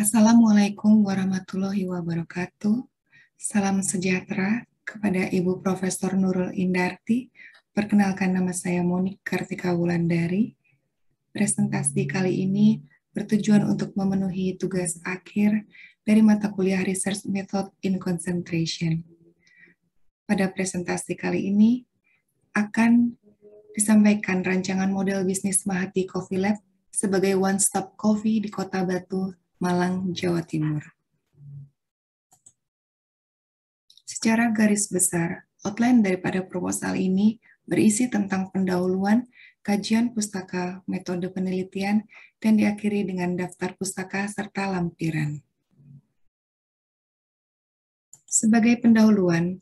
Assalamualaikum warahmatullahi wabarakatuh. Salam sejahtera kepada Ibu Profesor Nurul Indarti. Perkenalkan, nama saya Monik Kartika Wulandari. Presentasi kali ini bertujuan untuk memenuhi tugas akhir dari mata kuliah Research Method in Concentration. Pada presentasi kali ini akan disampaikan rancangan model bisnis Mahati Coffee Lab sebagai one-stop coffee di Kota Batu, Malang, Jawa Timur. Secara garis besar, outline daripada proposal ini berisi tentang pendahuluan, kajian pustaka, metode penelitian, dan diakhiri dengan daftar pustaka serta lampiran. Sebagai pendahuluan,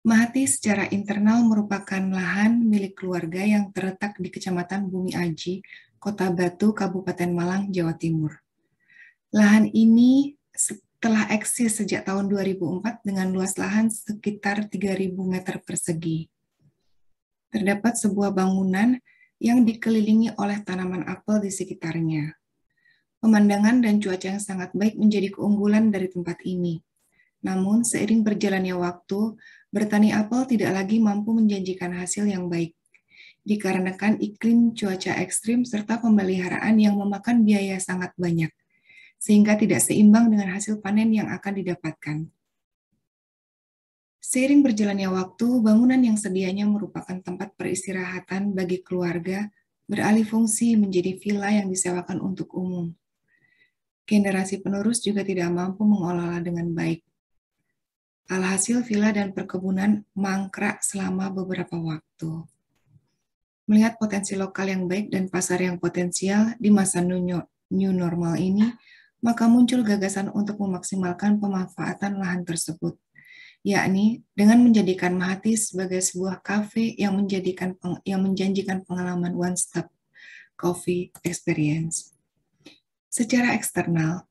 Mahati secara internal merupakan lahan milik keluarga yang terletak di Kecamatan Bumi Aji, Kota Batu, Kabupaten Malang, Jawa Timur. Lahan ini telah eksis sejak tahun 2004 dengan luas lahan sekitar 3.000 meter persegi. Terdapat sebuah bangunan yang dikelilingi oleh tanaman apel di sekitarnya. Pemandangan dan cuaca yang sangat baik menjadi keunggulan dari tempat ini. Namun, seiring berjalannya waktu, bertani apel tidak lagi mampu menjanjikan hasil yang baik, dikarenakan iklim cuaca ekstrim serta pemeliharaan yang memakan biaya sangat banyak, sehingga tidak seimbang dengan hasil panen yang akan didapatkan. Seiring berjalannya waktu, bangunan yang sedianya merupakan tempat peristirahatan bagi keluarga beralih fungsi menjadi villa yang disewakan untuk umum. Generasi penerus juga tidak mampu mengelola dengan baik. Alhasil villa dan perkebunan mangkrak selama beberapa waktu. Melihat potensi lokal yang baik dan pasar yang potensial di masa new normal ini, maka muncul gagasan untuk memaksimalkan pemanfaatan lahan tersebut, yakni dengan menjadikan Mahati sebagai sebuah kafe yang menjanjikan pengalaman one-stop coffee experience. Secara eksternal,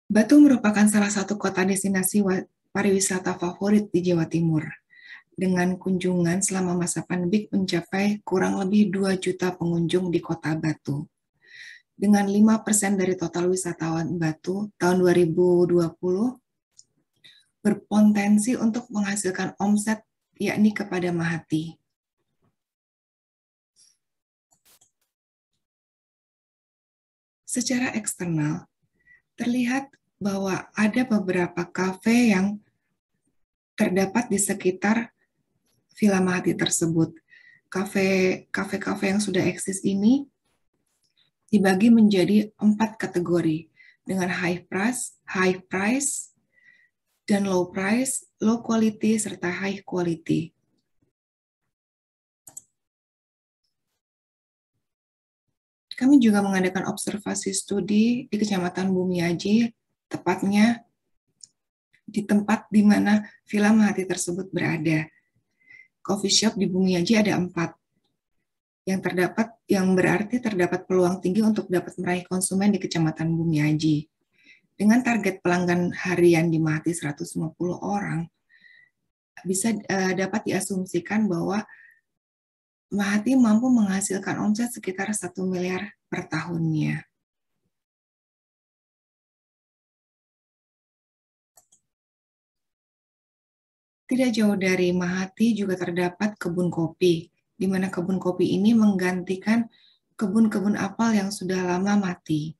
Batu merupakan salah satu kota destinasi pariwisata favorit di Jawa Timur, dengan kunjungan selama masa pandemik mencapai kurang lebih 2 juta pengunjung di kota Batu. Dengan 5% dari total wisatawan Batu tahun 2020, berpotensi untuk menghasilkan omset yakni kepada Mahati. Secara eksternal, terlihat bahwa ada beberapa kafe yang terdapat di sekitar Villa Mahati tersebut. Kafe-kafe yang sudah eksis ini dibagi menjadi 4 kategori dengan high price, dan low price, low quality, serta high quality. Kami juga mengadakan observasi studi di Kecamatan Bumiaji, tepatnya di tempat di mana Villa Mahati tersebut berada. Coffee shop di Bumiaji ada 4. Yang berarti terdapat peluang tinggi untuk dapat meraih konsumen di Kecamatan Bumiaji. Dengan target pelanggan harian di Mahati 150 orang, bisa dapat diasumsikan bahwa Mahati mampu menghasilkan omset sekitar 1 miliar per tahunnya. Tidak jauh dari Mahati juga terdapat kebun kopi, di mana kebun kopi ini menggantikan kebun-kebun apel yang sudah lama mati.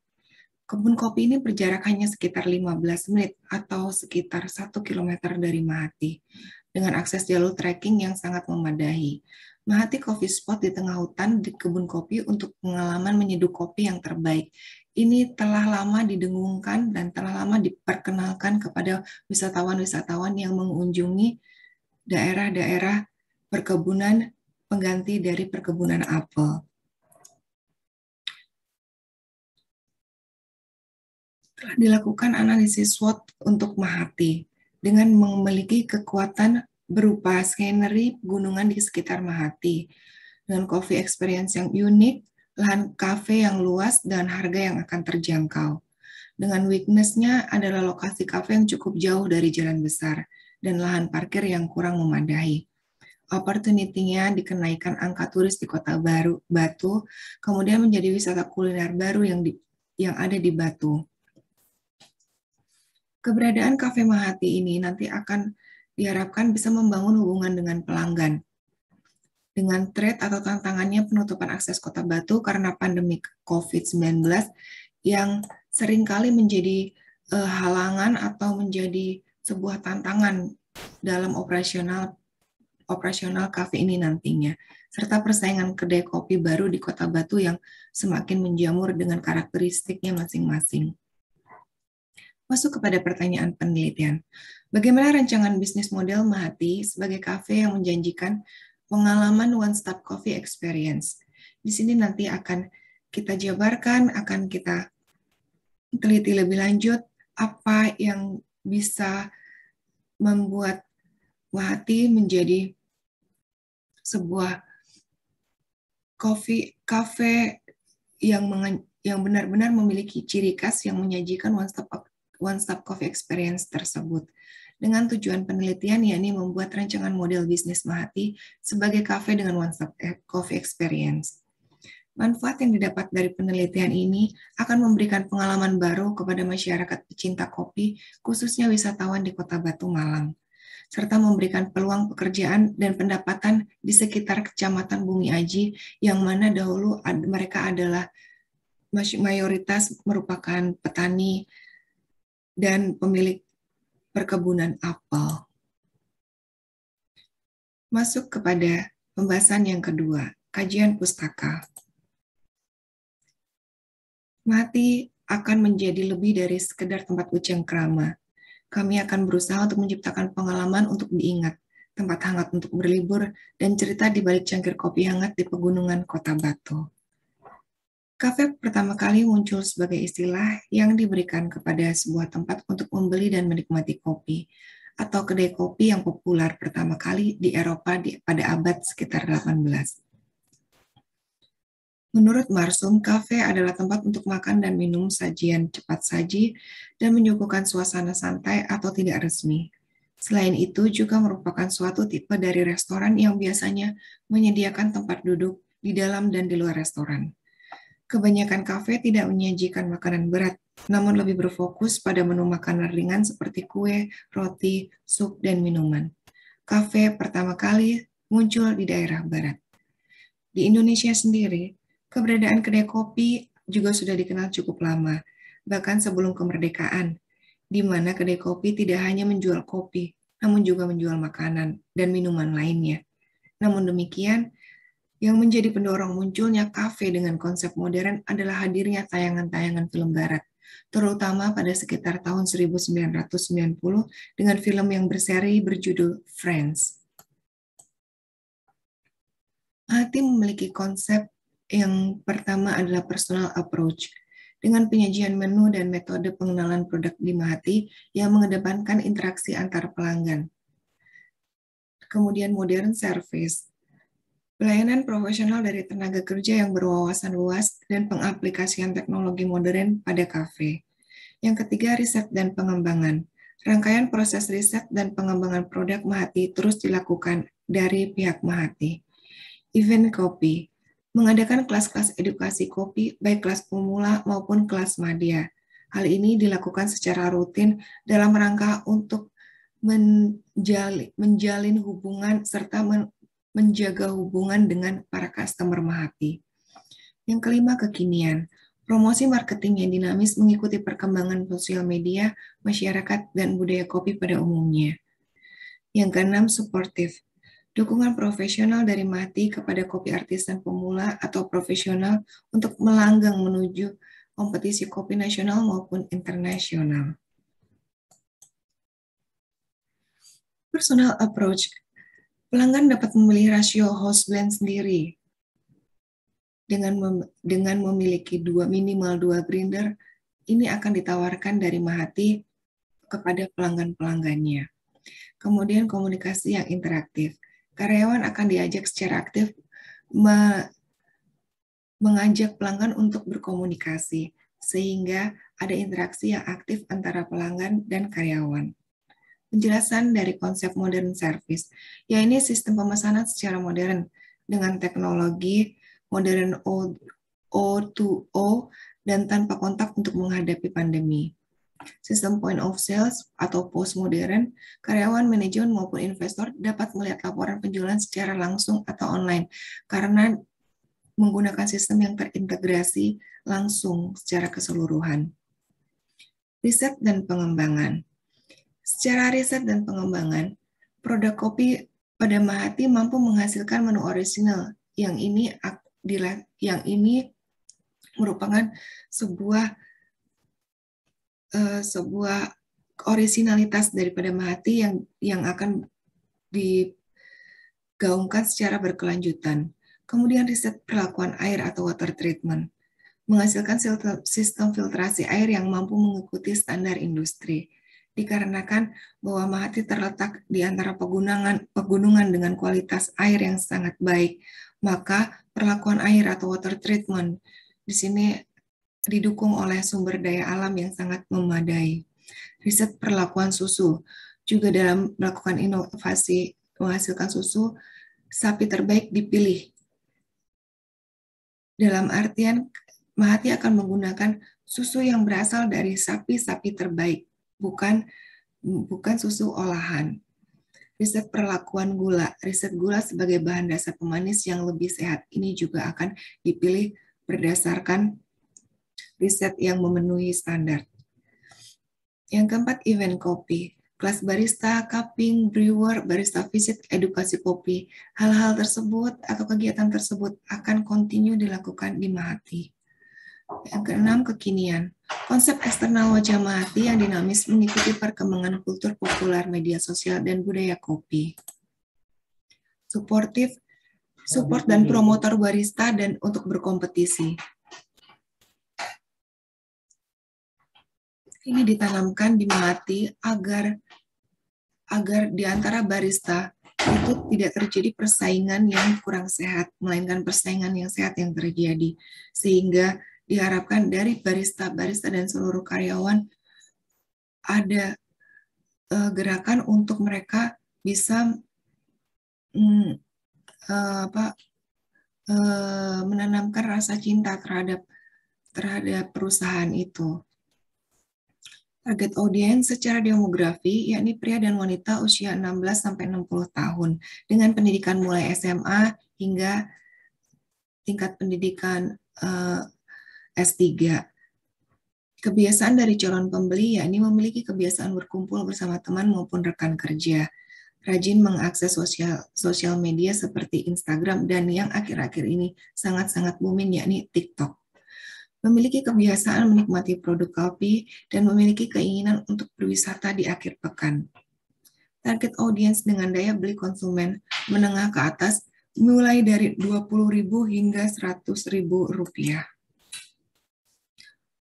Kebun kopi ini berjarak hanya sekitar 15 menit atau sekitar 1 kilometer dari Mahati, dengan akses jalur trekking yang sangat memadai. Mahati Coffee Spot di tengah hutan di kebun kopi untuk pengalaman menyeduh kopi yang terbaik. Ini telah lama didengungkan dan telah lama diperkenalkan kepada wisatawan-wisatawan yang mengunjungi daerah-daerah perkebunan pengganti dari perkebunan apel. Telah dilakukan analisis SWOT untuk Mahati dengan memiliki kekuatan berupa scenery pegunungan di sekitar Mahati, dengan coffee experience yang unik, lahan kafe yang luas, dan harga yang akan terjangkau. Dengan weakness-nya adalah lokasi kafe yang cukup jauh dari jalan besar dan lahan parkir yang kurang memadai. Opportunity-nya dikenaikan angka turis di Kota Batu, kemudian menjadi wisata kuliner baru yang yang ada di Batu. Keberadaan Cafe Mahati ini nanti akan diharapkan bisa membangun hubungan dengan pelanggan. Dengan threat atau tantangannya penutupan akses Kota Batu karena pandemi COVID-19 yang seringkali menjadi halangan atau menjadi sebuah tantangan dalam operasional kafe ini nantinya, serta persaingan kedai kopi baru di Kota Batu yang semakin menjamur dengan karakteristiknya masing-masing. Masuk kepada pertanyaan penelitian. Bagaimana rancangan bisnis model Mahati sebagai kafe yang menjanjikan pengalaman one-stop coffee experience? Di sini nanti akan kita jabarkan, akan kita teliti lebih lanjut apa yang bisa membuat Mahati menjadi sebuah cafe yang benar-benar memiliki ciri khas yang menyajikan one-stop coffee experience tersebut. Dengan tujuan penelitian yakni membuat rancangan model bisnis Mahati sebagai kafe dengan one-stop coffee experience. Manfaat yang didapat dari penelitian ini akan memberikan pengalaman baru kepada masyarakat pecinta kopi, khususnya wisatawan di Kota Batu, Malang, serta memberikan peluang pekerjaan dan pendapatan di sekitar Kecamatan Bumi Aji, yang mana dahulu mereka adalah mayoritas merupakan petani dan pemilik perkebunan apel. Masuk kepada pembahasan yang kedua, kajian pustaka. Mahati akan menjadi lebih dari sekedar tempat ucengkrama. Kami akan berusaha untuk menciptakan pengalaman untuk diingat, tempat hangat untuk berlibur, dan cerita di balik cangkir kopi hangat di pegunungan Kota Batu. Kafe pertama kali muncul sebagai istilah yang diberikan kepada sebuah tempat untuk membeli dan menikmati kopi, atau kedai kopi yang populer pertama kali di Eropa pada abad sekitar 18. Menurut Marsum, kafe adalah tempat untuk makan dan minum sajian cepat saji dan menyuguhkan suasana santai atau tidak resmi. Selain itu, juga merupakan suatu tipe dari restoran yang biasanya menyediakan tempat duduk di dalam dan di luar restoran. Kebanyakan kafe tidak menyajikan makanan berat, namun lebih berfokus pada menu makanan ringan seperti kue, roti, sup, dan minuman. Kafe pertama kali muncul di daerah barat. Di Indonesia sendiri, keberadaan kedai kopi juga sudah dikenal cukup lama, bahkan sebelum kemerdekaan, di mana kedai kopi tidak hanya menjual kopi, namun juga menjual makanan dan minuman lainnya. Namun demikian, yang menjadi pendorong munculnya kafe dengan konsep modern adalah hadirnya tayangan-tayangan film barat, terutama pada sekitar tahun 1990 dengan film yang berseri berjudul Friends. Mahati memiliki konsep yang pertama adalah personal approach, dengan penyajian menu dan metode pengenalan produk di Mahati yang mengedepankan interaksi antar pelanggan. Kemudian modern service, pelayanan profesional dari tenaga kerja yang berwawasan luas dan pengaplikasian teknologi modern pada kafe. Yang ketiga, riset dan pengembangan. Rangkaian proses riset dan pengembangan produk Mahati terus dilakukan dari pihak Mahati. Event kopi, mengadakan kelas-kelas edukasi kopi, baik kelas pemula maupun kelas madya. Hal ini dilakukan secara rutin dalam rangka untuk menjalin hubungan serta menjaga hubungan dengan para customer Mahati. Yang kelima, kekinian. Promosi marketing yang dinamis mengikuti perkembangan sosial media, masyarakat, dan budaya kopi pada umumnya. Yang keenam, suportif. Dukungan profesional dari Mahati kepada kopi artisan pemula atau profesional untuk melanggang menuju kompetisi kopi nasional maupun internasional. Personal approach. Pelanggan dapat memilih rasio house blend sendiri. Dengan memiliki minimal dua grinder, ini akan ditawarkan dari Mahati kepada pelanggan-pelanggannya. Kemudian komunikasi yang interaktif. Karyawan akan diajak secara aktif mengajak pelanggan untuk berkomunikasi, sehingga ada interaksi yang aktif antara pelanggan dan karyawan. Penjelasan dari konsep modern service, yaitu sistem pemesanan secara modern dengan teknologi modern O2O dan tanpa kontak untuk menghadapi pandemi. Sistem point of sales atau POS modern, karyawan, manajemen maupun investor dapat melihat laporan penjualan secara langsung atau online karena menggunakan sistem yang terintegrasi langsung secara keseluruhan. Riset dan pengembangan. Secara riset dan pengembangan, produk kopi pada Mahati mampu menghasilkan menu orisinal yang ini merupakan sebuah orisinalitas daripada Mahati yang akan digaungkan secara berkelanjutan. Kemudian riset perlakuan air atau water treatment, menghasilkan sistem filtrasi air yang mampu mengikuti standar industri. Dikarenakan bahwa Mahati terletak di antara pegunungan dengan kualitas air yang sangat baik, maka perlakuan air atau water treatment di sini didukung oleh sumber daya alam yang sangat memadai. Riset perlakuan susu juga dalam melakukan inovasi menghasilkan susu, sapi terbaik dipilih. Dalam artian Mahati akan menggunakan susu yang berasal dari sapi-sapi terbaik, bukan susu olahan. Riset perlakuan gula. Riset gula sebagai bahan dasar pemanis yang lebih sehat. Ini juga akan dipilih berdasarkan riset yang memenuhi standar. Yang keempat, event kopi. Kelas barista, cupping, brewer, barista visit, edukasi kopi. Hal-hal tersebut atau kegiatan tersebut akan kontinu dilakukan di Mahati. Yang keenam, kekinian. Konsep eksternal wajah Mahati yang dinamis mengikuti perkembangan kultur populer, media sosial, dan budaya kopi. Support dan promotor barista dan untuk berkompetisi. Ini ditanamkan di Mahati agar di antara barista itu tidak terjadi persaingan yang kurang sehat, melainkan persaingan yang sehat yang terjadi. Sehingga diharapkan dari barista dan seluruh karyawan ada gerakan untuk mereka bisa menanamkan rasa cinta terhadap perusahaan itu. Target audiens secara demografi, yakni pria dan wanita usia 16-60 tahun, dengan pendidikan mulai SMA hingga tingkat pendidikan S3. Kebiasaan dari calon pembeli, yakni memiliki kebiasaan berkumpul bersama teman maupun rekan kerja, rajin mengakses sosial media seperti Instagram, dan yang akhir-akhir ini sangat-sangat booming, yakni TikTok. Memiliki kebiasaan menikmati produk kopi, dan memiliki keinginan untuk berwisata di akhir pekan. Target audiens dengan daya beli konsumen menengah ke atas mulai dari Rp20.000 hingga Rp100.000.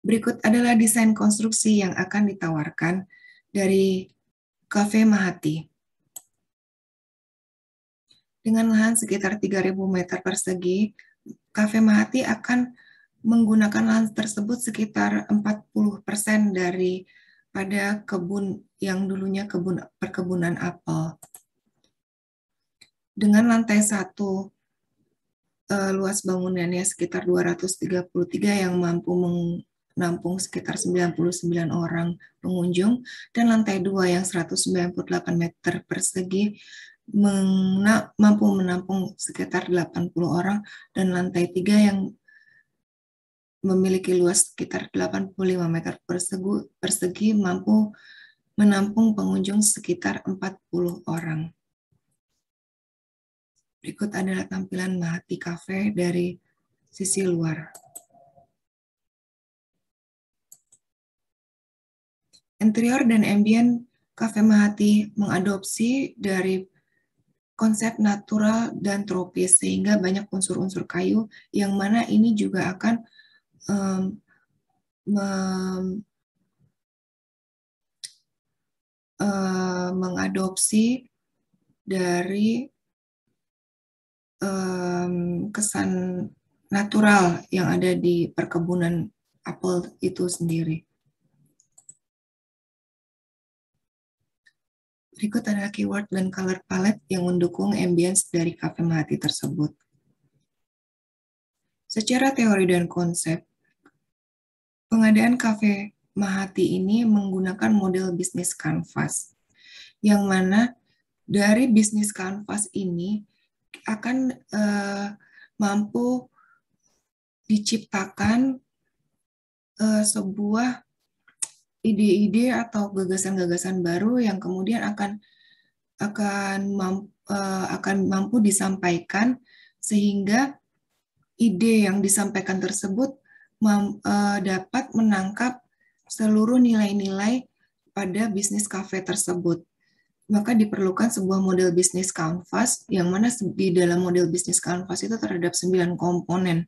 Berikut adalah desain konstruksi yang akan ditawarkan dari Cafe Mahati. Dengan lahan sekitar 3.000 meter persegi, Cafe Mahati akan menggunakan lahan tersebut sekitar 40% daripada kebun yang dulunya perkebunan apel. Dengan lantai 1, luas bangunannya sekitar 233 yang mampu menampung sekitar 99 orang pengunjung, dan lantai 2 yang 198 meter persegi mampu menampung sekitar 80 orang, dan lantai 3 yang memiliki luas sekitar 85 meter persegi mampu menampung pengunjung sekitar 40 orang. Berikut adalah tampilan Mahati Cafe dari sisi luar. Interior dan ambient Cafe Mahati mengadopsi dari konsep natural dan tropis, sehingga banyak unsur-unsur kayu yang mana ini juga akan mengadopsi dari kesan natural yang ada di perkebunan apel itu sendiri. Berikut adalah keyword dan color palette yang mendukung ambience dari Cafe Mahati tersebut. Secara teori dan konsep, Pengadaan kafe Mahati ini menggunakan model bisnis kanvas, yang mana dari bisnis kanvas ini akan mampu diciptakan sebuah ide-ide atau gagasan-gagasan baru yang kemudian akan mampu disampaikan, sehingga ide yang disampaikan tersebut dapat menangkap seluruh nilai-nilai pada bisnis kafe tersebut. Maka diperlukan sebuah model bisnis kanvas, yang mana di dalam model bisnis kanvas itu terhadap 9 komponen,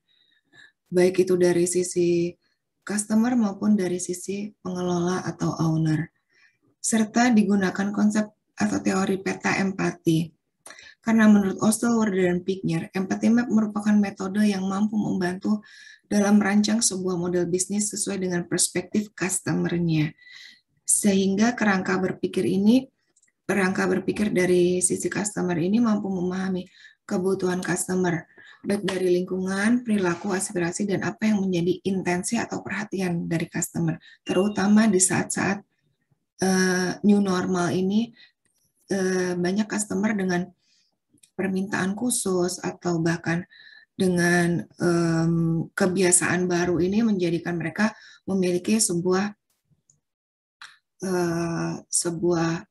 baik itu dari sisi customer maupun dari sisi pengelola atau owner. Serta digunakan konsep atau teori peta empati. Karena menurut Osterwalder dan Pigner, empathy map merupakan metode yang mampu membantu dalam merancang sebuah model bisnis sesuai dengan perspektif customer-nya. Sehingga kerangka berpikir dari sisi customer ini mampu memahami kebutuhan customer, baik dari lingkungan, perilaku, aspirasi, dan apa yang menjadi intensi atau perhatian dari customer, terutama di saat-saat new normal ini. Banyak customer dengan permintaan khusus atau bahkan dengan kebiasaan baru ini menjadikan mereka memiliki sebuah sebuah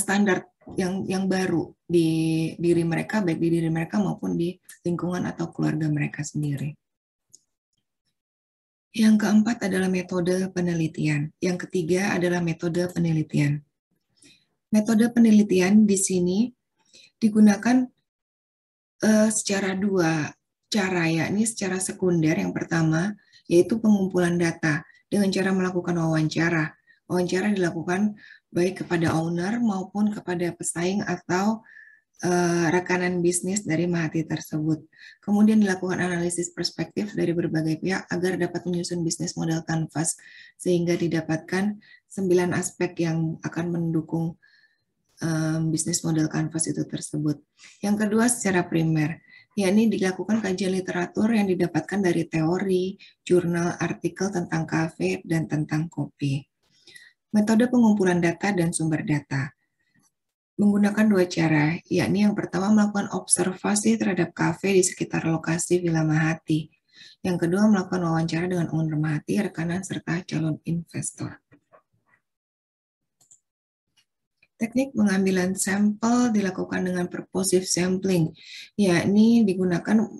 standar yang baru di diri mereka, baik di diri mereka maupun di lingkungan atau keluarga mereka sendiri. Yang keempat adalah metode penelitian. Yang ketiga adalah metode penelitian. Metode penelitian di sini digunakan secara dua cara, yakni secara sekunder. Yang pertama yaitu pengumpulan data dengan cara melakukan wawancara. Wawancara dilakukan baik kepada owner maupun kepada pesaing atau rekanan bisnis dari Mahati tersebut. Kemudian dilakukan analisis perspektif dari berbagai pihak agar dapat menyusun bisnis model kanvas, sehingga didapatkan 9 aspek yang akan mendukung bisnis model kanvas itu tersebut. Yang kedua secara primer, yakni dilakukan kajian literatur yang didapatkan dari teori, jurnal, artikel tentang kafe, dan tentang kopi. Metode pengumpulan data dan sumber data menggunakan 2 cara, yakni yang pertama melakukan observasi terhadap kafe di sekitar lokasi Villa Mahati. Yang kedua melakukan wawancara dengan owner Mahati, rekanan, serta calon investor. Teknik pengambilan sampel dilakukan dengan purposive sampling, yakni digunakan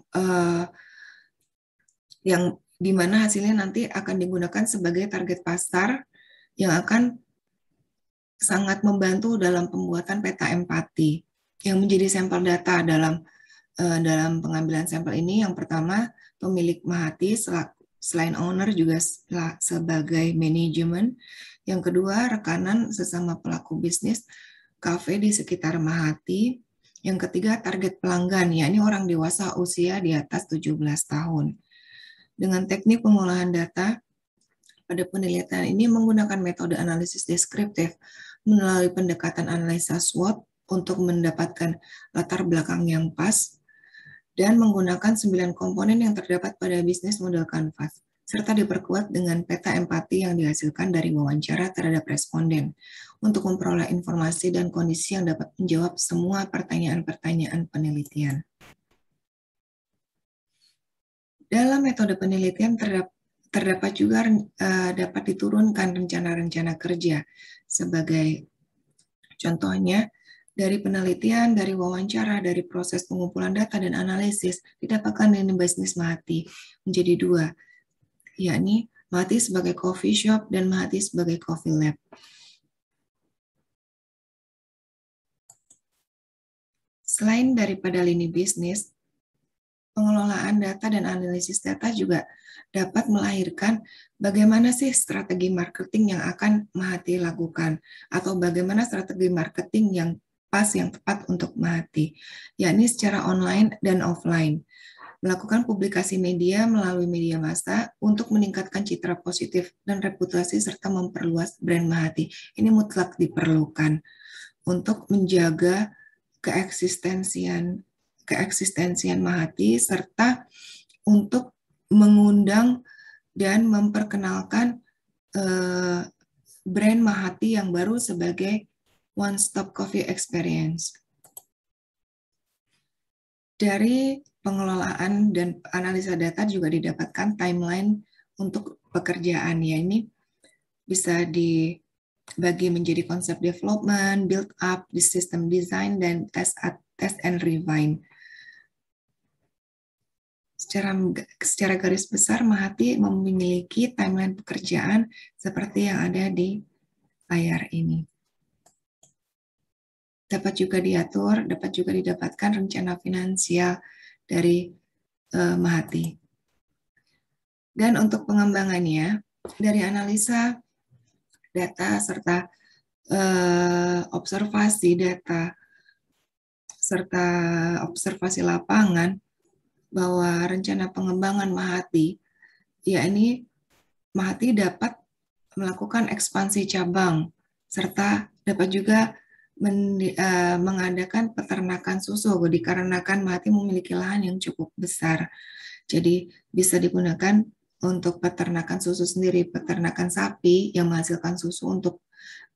yang dimana hasilnya nanti akan digunakan sebagai target pasar yang akan sangat membantu dalam pembuatan peta empati. Yang menjadi sampel data dalam pengambilan sampel ini, yang pertama pemilik Mahati selain owner juga sebagai manajemen. Yang kedua rekanan sesama pelaku bisnis kafe di sekitar Mahati. Yang ketiga target pelanggan, yakni orang dewasa usia di atas 17 tahun. Dengan teknik pengolahan data pada penelitian ini menggunakan metode analisis deskriptif melalui pendekatan analisa SWOT untuk mendapatkan latar belakang yang pas, dan menggunakan 9 komponen yang terdapat pada bisnis model kanvas, serta diperkuat dengan peta empati yang dihasilkan dari wawancara terhadap responden untuk memperoleh informasi dan kondisi yang dapat menjawab semua pertanyaan-pertanyaan penelitian. Dalam metode penelitian terdapat juga dapat diturunkan rencana-rencana kerja. Sebagai contohnya, dari penelitian, dari wawancara, dari proses pengumpulan data dan analisis, didapatkan ini bisnis Mahati menjadi 2, yakni Mahati sebagai coffee shop dan Mahati sebagai coffee lab. Selain daripada lini bisnis, pengelolaan data dan analisis data juga dapat melahirkan bagaimana sih strategi marketing yang akan Mahati lakukan, atau bagaimana strategi marketing yang pas, yang tepat untuk Mahati, yakni secara online dan offline. Melakukan publikasi media melalui media massa untuk meningkatkan citra positif dan reputasi serta memperluas brand Mahati. Ini mutlak diperlukan untuk menjaga keeksistensian Mahati, serta untuk mengundang dan memperkenalkan brand Mahati yang baru sebagai One Stop Coffee Experience. Dari pengelolaan dan analisa data juga didapatkan timeline untuk pekerjaan, ya. Ini bisa dibagi menjadi konsep development, build up, di system design, dan test and refine. Secara garis besar, Mahati memiliki timeline pekerjaan seperti yang ada di layar ini. Dapat juga diatur, dapat juga didapatkan rencana finansial dari Mahati. Dan untuk pengembangannya, dari analisa data serta observasi data serta observasi lapangan, bahwa rencana pengembangan Mahati, yakni Mahati dapat melakukan ekspansi cabang, serta dapat juga mengadakan peternakan susu, dikarenakan Mahati memiliki lahan yang cukup besar. Jadi bisa digunakan untuk peternakan susu sendiri, peternakan sapi yang menghasilkan susu untuk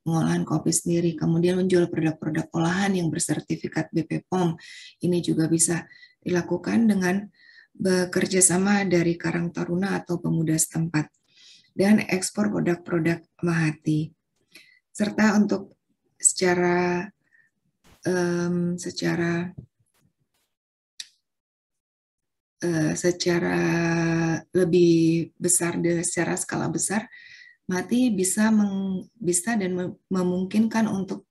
pengolahan kopi sendiri, kemudian menjual produk-produk olahan yang bersertifikat BP POM. Ini juga bisa dilakukan dengan bekerja sama dari Karang Taruna atau pemuda setempat, dan ekspor produk-produk Mahati. Serta untuk secara lebih besar, secara skala besar, Mahati bisa dan memungkinkan untuk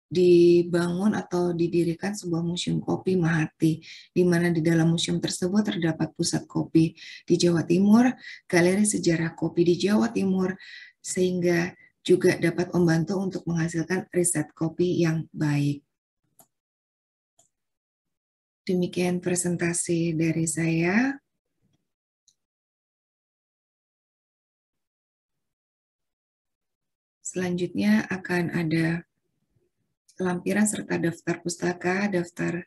dibangun atau didirikan sebuah museum kopi Mahati, di mana di dalam museum tersebut terdapat pusat kopi di Jawa Timur, galeri sejarah kopi di Jawa Timur, sehingga juga dapat membantu untuk menghasilkan riset kopi yang baik. Demikian presentasi dari saya. Selanjutnya akan ada lampiran serta daftar pustaka, daftar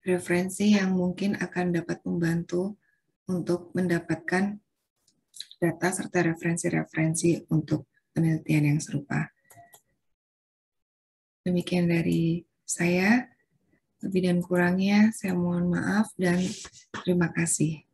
referensi yang mungkin akan dapat membantu untuk mendapatkan data serta referensi-referensi untuk penelitian yang serupa. Demikian dari saya. Lebih dan kurangnya saya mohon maaf dan terima kasih.